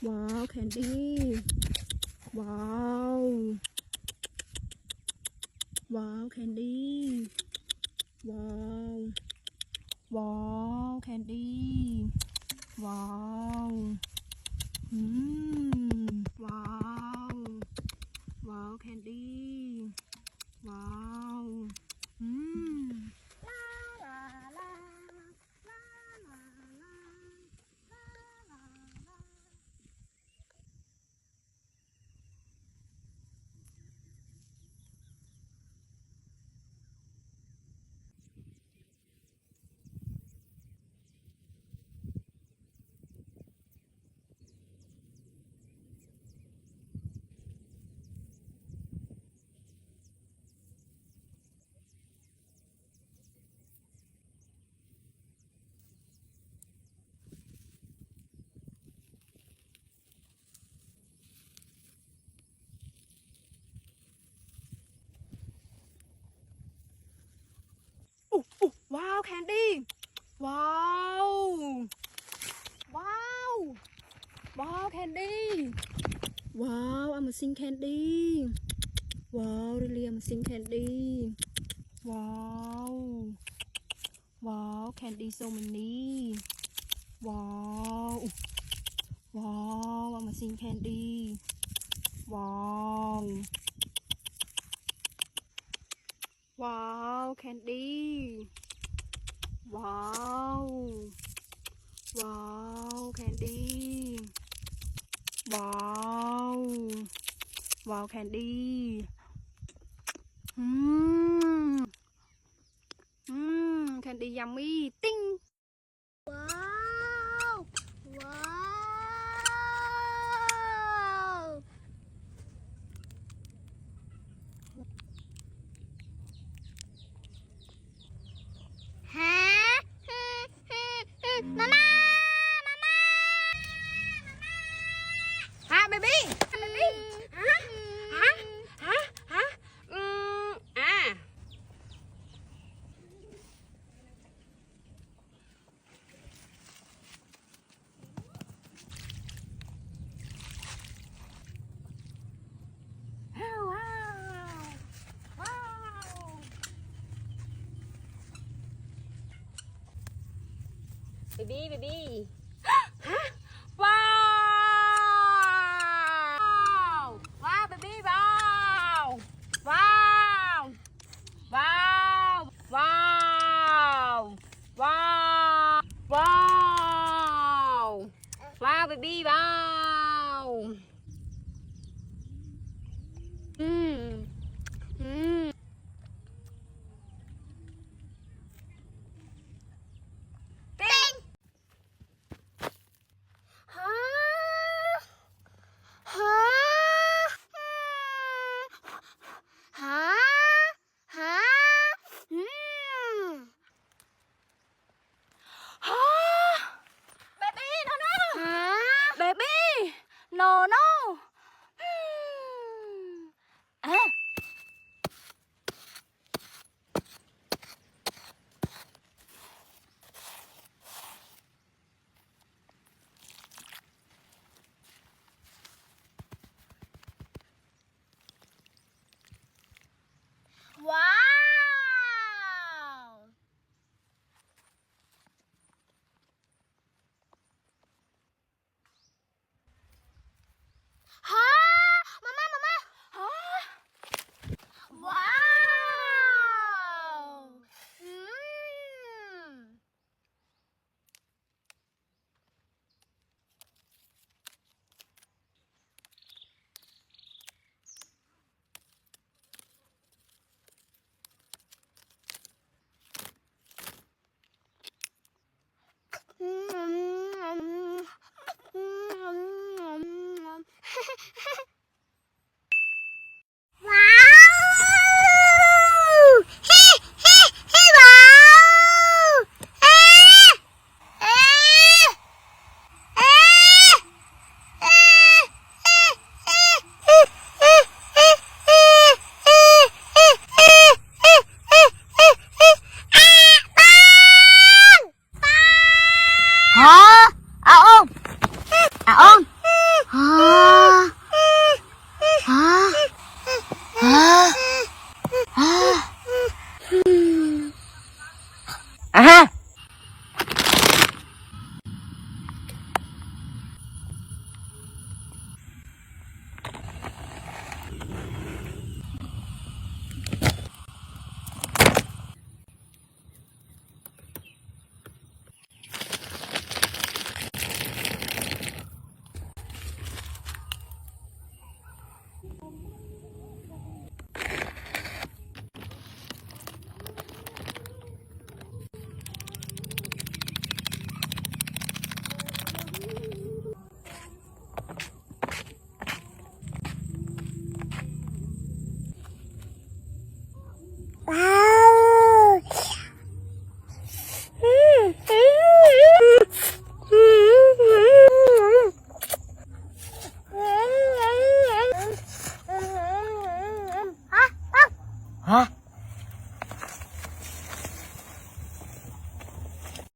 ว้าวแคนดี้ว้าว ว้าวแคนดี้ว้าวว้าวแคนดี้ว้าวอืมว้าวว้าวแคนดี้ว้าวอืมลาลาลาลาลาลาลาลา ว้าวแคนดี้ว้าวว้าวว้าวแคนดี้ว้าวI'm a sing candy ว้าว really I'm a sing candy ว้าวว้าว candy so many ว้าวว้าว I'm a sing candy ว้าวว้าว candy ว้าวว้าวแคนดี้ว้าวว้าวแคนดี้อืมแคนดี้ยัมมี่ติ้งว้าวว้าวฮะมาม่าฮะเบบี้เบบี้ฮะฮะฮะฮะว้าวว้าวเบบี้เบบี้ฮะว้าวว้าวเบบี้ว้าวว้าวว้าวว้าวว้าวว้าวว้าวเบบี้ว้าวอืมอืมติ๊งฮะฮะฮะฮะอืมฮะเบบี้โนโน่ฮะเบบี้โนโน่อ่ะว้าวฮะมาม่ามาม่าฮะว้าวอืมอืม